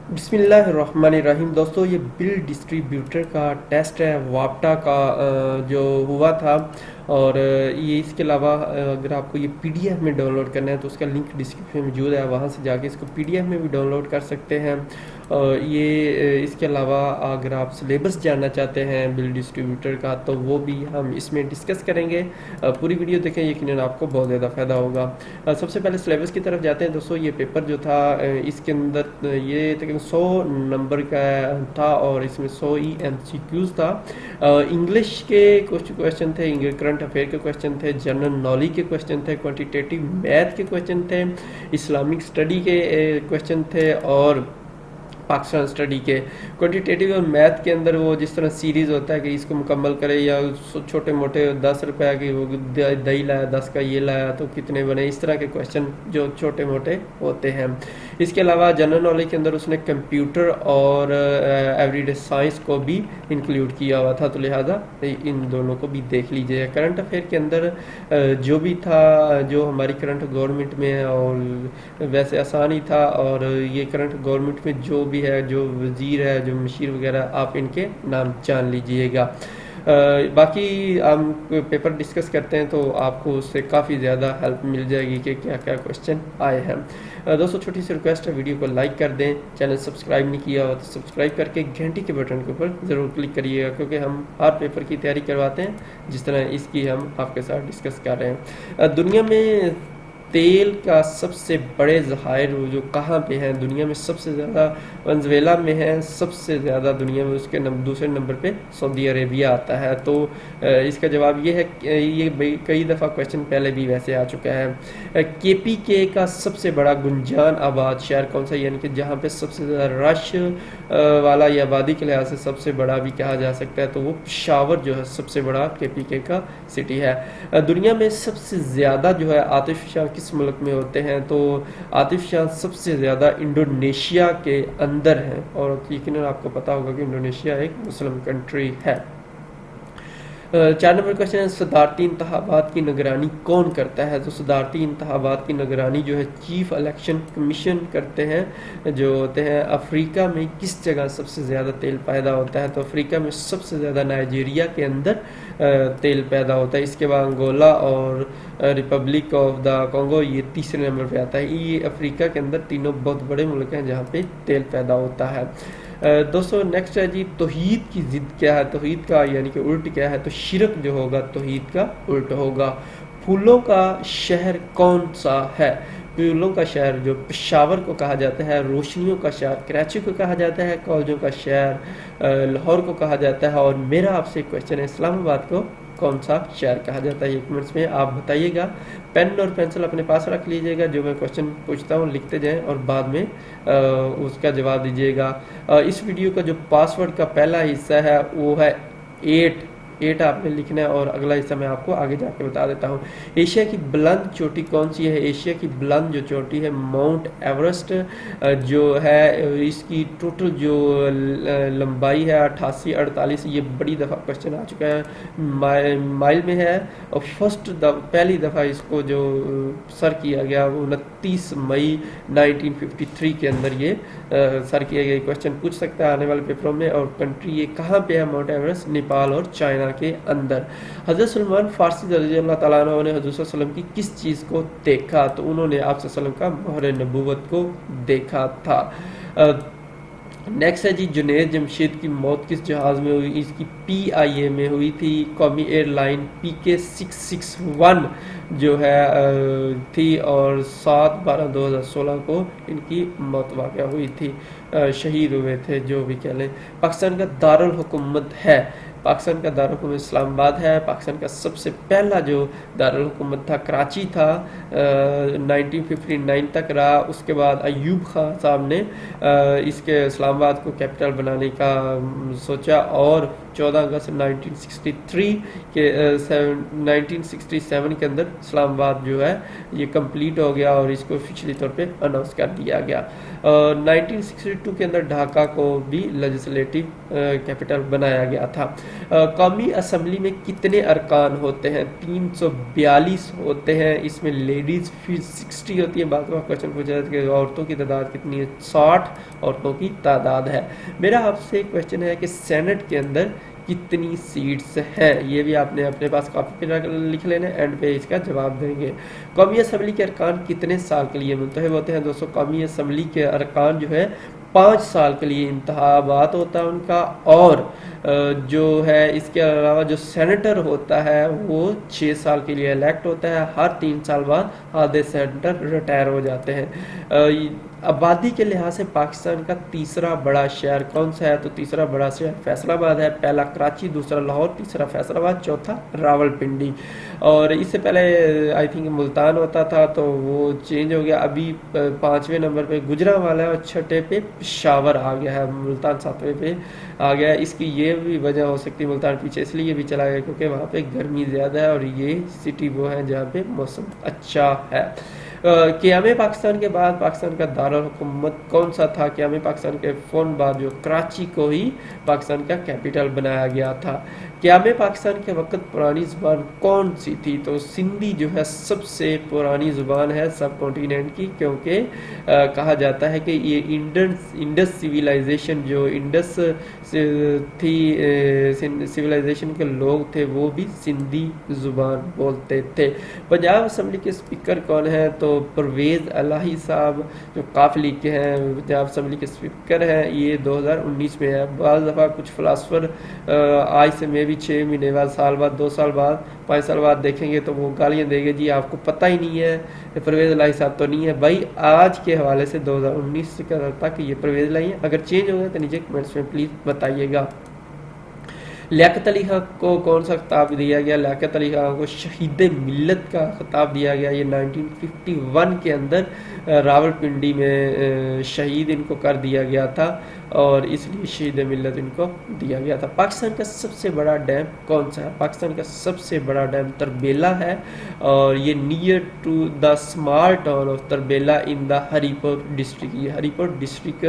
بسم اللہ الرحمن الرحیم دوستو، یہ بل ڈسٹریبیوٹر کا ٹیسٹ ہے وابٹا کا جو ہوا تھا، اور یہ اس کے علاوہ اگر آپ کو یہ پی ڈی ایف میں ڈاؤن لوڈ کرنا ہے تو اس کا لنک ڈسکرپشن میں موجود ہے، وہاں سے جا کے اس کو پی ڈی ایف میں بھی ڈاؤن لوڈ کر سکتے ہیں۔ یہ اس کے علاوہ اگر آپ سلیبس جاننا چاہتے ہیں بل ڈسٹریبیوٹر کا تو وہ بھی ہم اس میں ڈسکس کریں گے۔ پوری ویڈیو دیکھیں، یقیناً آپ کو بہت زیادہ فائدہ ہوگا۔ سب سے پہلے سلیبس کی طرف جاتے ہیں دوستو۔ یہ پیپر جو تھا اس کے اندر یہ تقریباً 100 نمبر کا تھا، اور اس میں 100 ہی ایم سی کیوز تھا۔ انگلش کے کچھ کویشچن تھے، کرنٹ افیئر کے کویشچن تھے، جنرل نالج کے کویشچن تھے، کوانٹیٹیو میتھ کے کویشچن تھے، اسلامک اسٹڈی کے کویشچن تھے، اور پاکستان اسٹڈی کے کوانٹیٹیو اور میتھ کے اندر وہ جس طرح سیریز ہوتا ہے کہ اس کو مکمل کرے، یا چھوٹے موٹے 10 روپے کی وہ دہی لایا 10 کا یہ لایا تو کتنے بنے، اس طرح کے کویشچن جو چھوٹے موٹے ہوتے ہیں۔ اس کے علاوہ جنرل نالج کے اندر اس نے کمپیوٹر اور ایوری ڈے سائنس کو بھی انکلوڈ کیا ہوا تھا، تو لہٰذا ان دونوں کو بھی دیکھ لیجیے۔ کرنٹ افیئر کے اندر جو بھی تھا، جو ہماری کرنٹ گورنمنٹ میں ہے، اور ویسے آسان ہی تھا، اور یہ کرنٹ گورنمنٹ میں جو بھی ہے، جو وزیر ہے، جو مشیر وغیرہ، آپ ان کے نام جان لیجئے گا۔ باقی ہم پیپر ڈسکس کرتے ہیں تو آپ کو اس سے کافی زیادہ ہیلپ مل جائے گی کہ کیا کیا کویشچن آئے ہیں۔ دوستو چھوٹی سی ریکویسٹ ہے، ویڈیو کو لائک کر دیں، چینل سبسکرائب نہیں کیا ہوا تو سبسکرائب کر کے گھنٹی کے بٹن کے اوپر ضرور کلک کریے گا، کیونکہ ہم ہر پیپر کی تیاری کرواتے ہیں جس طرح اس کی ہم آپ کے ساتھ ڈسکس کر رہے ہیں۔ دنیا میں تیل کا سب سے بڑے ذخائر جو کہاں پہ ہیں؟ دنیا میں سب سے زیادہ ونزویلا میں ہے، سب سے زیادہ دنیا میں اس کے دوسرے نمبر پہ سعودی عربیہ آتا ہے۔ تو اس کا جواب یہ ہے کہ یہ کئی دفعہ کویشچن پہلے بھی ویسے آ چکا ہے۔ کے پی کے کا سب سے بڑا گنجان آباد شہر کون سا، یعنی کہ جہاں پہ سب سے زیادہ رش والا یا آبادی کے لحاظ سے سب سے بڑا بھی کہا جا سکتا ہے، تو وہ پشاور جو ہے سب سے بڑا کے پی کے کا سٹی ہے۔ دنیا میں سب سے زیادہ جو ہے آتش فشاں کس ملک میں ہوتے ہیں؟ تو آتش فشاں سب سے زیادہ انڈونیشیا کے اندر ہیں، اور یقیناً آپ کو پتا ہوگا کہ انڈونیشیا ایک مسلم کنٹری ہے۔ 4 نمبر کویشچن ہے، صدارتی انتخابات کی نگرانی کون کرتا ہے؟ تو صدارتی انتخابات کی نگرانی جو ہے چیف الیکشن کمیشن کرتے ہیں، جو ہوتے ہیں۔ افریقہ میں کس جگہ سب سے زیادہ تیل پیدا ہوتا ہے؟ تو افریقہ میں سب سے زیادہ نائجیریا کے اندر تیل پیدا ہوتا ہے۔ اس کے بعد انگولا اور ریپبلک آف دا کانگو یہ تیسرے نمبر پہ آتا ہے۔ یہ افریقہ کے اندر تینوں بہت بڑے ملک ہیں جہاں پہ تیل پیدا ہوتا ہے۔ دوستو نیکسٹ ہے جی، توحید کی ضد کیا ہے؟ توحید کا یعنی کہ الٹ کیا ہے؟ تو شرک جو ہوگا توحید کا الٹ ہوگا۔ پھولوں کا شہر کون سا ہے؟ پھولوں کا شہر جو پشاور کو کہا جاتا ہے، روشنیوں کا شہر کراچی کو کہا جاتا ہے، کالجوں کا شہر لاہور کو کہا جاتا ہے، اور میرا آپ سے کویشچن ہے، اسلام آباد کو کون سا شہر کہا جاتا ہے؟ یہ کمنٹس میں آپ بتائیے گا۔ پین اور پینسل اپنے پاس رکھ لیجئے گا، جو میں کویشچن پوچھتا ہوں لکھتے جائیں اور بعد میں اس کا جواب دیجئے گا۔ اس ویڈیو کا جو پاسورڈ کا پہلا حصہ ہے وہ ہے 8 آپ نے لکھنا ہے، اور اگلا حصہ میں آپ کو آگے جا کے بتا دیتا ہوں۔ ایشیا کی بلند چوٹی کون سی ہے؟ ایشیا کی بلند جو چوٹی ہے ماؤنٹ ایورسٹ جو ہے، اس کی ٹوٹل جو لمبائی ہے 8848، یہ بڑی دفعہ کویشچن آ چکا ہے، مائل میں ہے، اور پہلی دفعہ اس کو جو سر کیا گیا وہ 29 مئی 1953 کے اندر یہ سر کیا گیا۔ کویشچن پوچھ سکتا ہے آنے والے پیپروں میں۔ اور کنٹری یہ کہاں پہ ہے ماؤنٹ ایورسٹ؟ نیپال اور چائنا کے اندر۔ حضرت سلمان فارسی رضی اللہ تعالیٰ عنہ نے حضور صلی اللہ علیہ وسلم کی کس چیز کو دیکھا؟ تو انہوں نے آپ صلی اللہ علیہ وسلم کا مہر نبوت کو دیکھا تھا۔ نیکسٹ ہے جی، جنید جمشید کی موت کس جہاز میں ہوئی؟ اس کی پی آئی اے میں ہوئی تھی، قومی ایئر لائن PK661 جو ہے تھی، اور 7/12/2016 کو ان کی موت واقع ہوئی تھی، شہید ہوئے تھے جو بھی کہہ لیں۔ پاکستان کا دارالحکومت ہے، پاکستان کا دارالحکومت اسلام آباد ہے۔ پاکستان کا سب سے پہلا جو دارالحکومت تھا کراچی تھا، 1959 تک رہا۔ اس کے بعد ایوب خان صاحب نے اس کے اسلام آباد کو کیپٹل بنانے کا سوچا، اور 14 اگست 1967 کے اندر اسلام آباد جو ہے یہ کمپلیٹ ہو گیا، اور اس کو آفیشلی طور پہ اناؤنس کر دیا گیا۔ 1962 کے اندر ڈھاکہ کو بھی لیجسلیٹو کیپٹل بنایا گیا تھا۔ قومی اسمبلی میں کتنے ارکان ہوتے ہیں؟ 342 ہوتے ہیں. اس میں لیڈیز 60 ہوتی ہے. بعض کا کوشچن پوچھا جاتا ہے کہ عورتوں کی تعداد کتنی ہے؟ 60 عورتوں کی تعداد ہے. میرا آپ سے ایک کوشچن ہے کہ سینٹ کے اندر کتنی سیٹس ہیں؟ یہ بھی آپ نے اپنے پاس کاپی پہ لکھ لینا، اینڈ پہ اس کا جواب دیں گے. قومی اسمبلی کے ارکان کتنے سال کے لیے منتخب ہوتے ہیں دوستوں؟ قومی اسمبلی کے ارکان جو ہے 5 سال کے لیے انتخابات ہوتا ہے ان کا، اور جو ہے اس کے علاوہ جو سینیٹر ہوتا ہے وہ 6 سال کے لیے الیکٹ ہوتا ہے. ہر 3 سال بعد آدھے سینیٹر ریٹائر ہو جاتے ہیں. آبادی کے لحاظ سے پاکستان کا تیسرا بڑا شہر کون سا ہے؟ تو تیسرا بڑا شہر فیصل آباد ہے. پہلا کراچی، دوسرا لاہور، تیسرا فیصل آباد، چوتھا راول پنڈی. اور اس سے پہلے آئی تھنک ملتان ہوتا تھا تو وہ چینج ہو گیا. ابھی 5ویں نمبر پہ گجرانوالہ ہے اور 6ٹھے پہ پشاور آ گیا ہے. ملتان 7ویں پہ آ گیا ہے. اس کی یہ بھی وجہ ہو سکتی ہے ملتان پیچھے اس لیے بھی چلا گیا کیونکہ وہاں پہ گرمی زیادہ ہے اور یہ سٹی وہ ہے جہاں پہ موسم اچھا ہے. قیام پاکستان کے بعد پاکستان کا دارالحکومت کون سا تھا؟ قیام پاکستان کے فوراً بعد جو کراچی کو ہی پاکستان کا کیپٹل بنایا گیا تھا. قیام پاکستان کے وقت پرانی زبان کون سی تھی؟ تو سندھی جو ہے سب سے پرانی زبان ہے سب کانٹیننٹ کی، کیونکہ کہا جاتا ہے کہ یہ انڈس سویلائزیشن جو انڈس تھی سویلائزیشن کے لوگ تھے وہ بھی سندھی زبان بولتے تھے. پنجاب اسمبلی کے اسپیکر کون ہیں؟ تو پرویز الہی صاحب جو قافلی کے ہیں پنجاب اسمبلی کے اسپیکر ہیں. یہ 2019 میں ہے. بعض دفعہ کچھ فلاسفر آج سے میں بھی 6 مہینے بعد، سال بعد، 2 سال بعد، 5 سال بعد دیکھیں گے تو وہ گالیاں دیں گے جی آپ کو پتہ ہی نہیں ہے پرویز الہی صاحب تو نہیں ہے. بھائی آج کے حوالے سے 2019 تک یہ پرویز الہی ہیں. اگر چینج ہو گیا تو نیچے کمنٹس میں پلیز بتائیے گا. لیاقت علی خان کو کون سا خطاب دیا گیا؟ لیاقت علی خان کو شہید ملت کا خطاب دیا گیا. یہ 1951 کے اندر راول پنڈی میں شہید ان کو کر دیا گیا تھا اور اس لیے شہید ملت ان کو دیا گیا تھا. پاکستان کا سب سے بڑا ڈیم کون سا ہے؟ پاکستان کا سب سے بڑا ڈیم تربیلا ہے اور یہ near to the small town of Tarbela in the Haripur district. یہ ہری پور ڈسٹرکٹ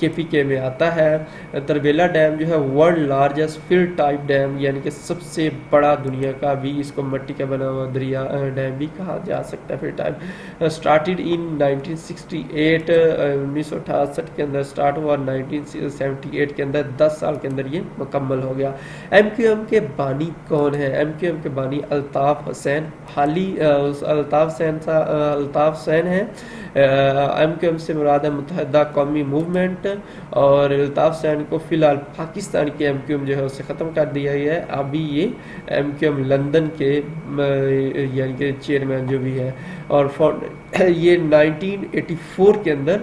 KPK میں آتا ہے. تربیلا ڈیم جو ہے ورلڈ لارجسٹ فل ٹائپ ڈیم، یعنی کہ سب سے بڑا دنیا کا بھی، اس کو مٹی کا بنا ہوا دریا ڈیم بھی کہا جا سکتا ہے. فل ٹائپ اسٹارٹیڈ ان 1968 1968 کے اندر اسٹارٹ ہوا، 1978 کے اندر 10 سال کے اندر یہ مکمل ہو گیا. MQM کے بانی کون ہیں؟ MQM کے بانی الطاف حسین حالی الطاف حسین ہیں. MQM سے مراد ہے متحدہ قومی موومنٹ، اور الطاف حسین کو فی الحال پاکستان کے MQM جو ہے اسے ختم کر دیا گیا ہے. ابھی یہ MQM لندن کے یعنی کہ چیئرمین جو بھی ہے، اور یہ 1984 کے اندر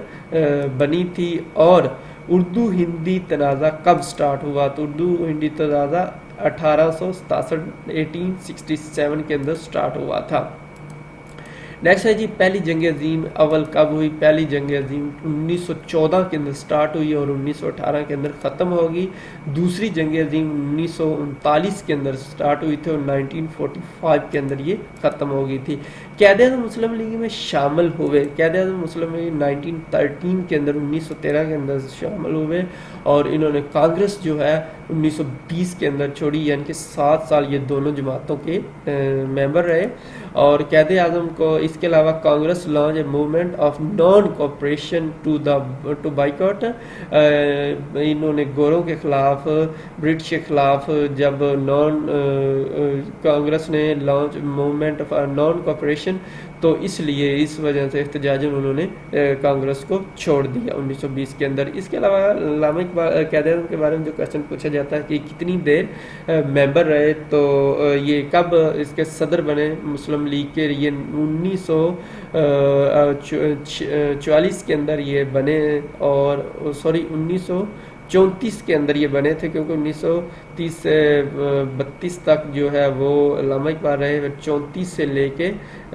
بنی تھی. اور اردو ہندی تنازع کب سٹارٹ ہوا؟ تو اردو ہندی تنازع 1867 کے اندر سٹارٹ ہوا تھا. نیکسٹ ہے جی پہلی جنگ عظیم اول کب ہوئی؟ پہلی جنگ عظیم 1914 کے اندر سٹارٹ ہوئی اور 1918 کے اندر ختم ہوگی. دوسری جنگ عظیم 1939 کے اندر سٹارٹ ہوئی تھی اور 1945 کے اندر یہ ختم ہو گئی تھی. قائد اعظم مسلم لیگ میں شامل ہوئے. قائد اعظم مسلم لیگ 1913 کے اندر 1913 کے اندر شامل ہوئے اور انہوں نے کانگریس جو ہے 1920 کے اندر چھوڑی، یعنی کہ 7 سال یہ دونوں جماعتوں کے ممبر رہے. اور قائد اعظم کو اس کے علاوہ Congress launch a movement of non cooperation to boycott. انہوں نے گوروں کے خلاف، برٹش کے خلاف جب کانگریس نے launch movement of non cooperation تو اس لیے اس وجہ سے احتجاجاً انہوں نے کانگریس کو چھوڑ دیا 1920 کے اندر. اس کے علاوہ علامہ اقبال قائد اعظم کے بارے میں جو کوشچن پوچھا جاتا ہے کہ کتنی دیر ممبر رہے، تو یہ کب اس کے صدر بنے مسلم لیگ کے؟ یہ 1944 کے اندر یہ بنے، اور 1934 کے اندر یہ بنے تھے، کیونکہ 1930 سے 32 تک جو ہے وہ علامہ اقبال رہے. 34 سے لے کے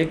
1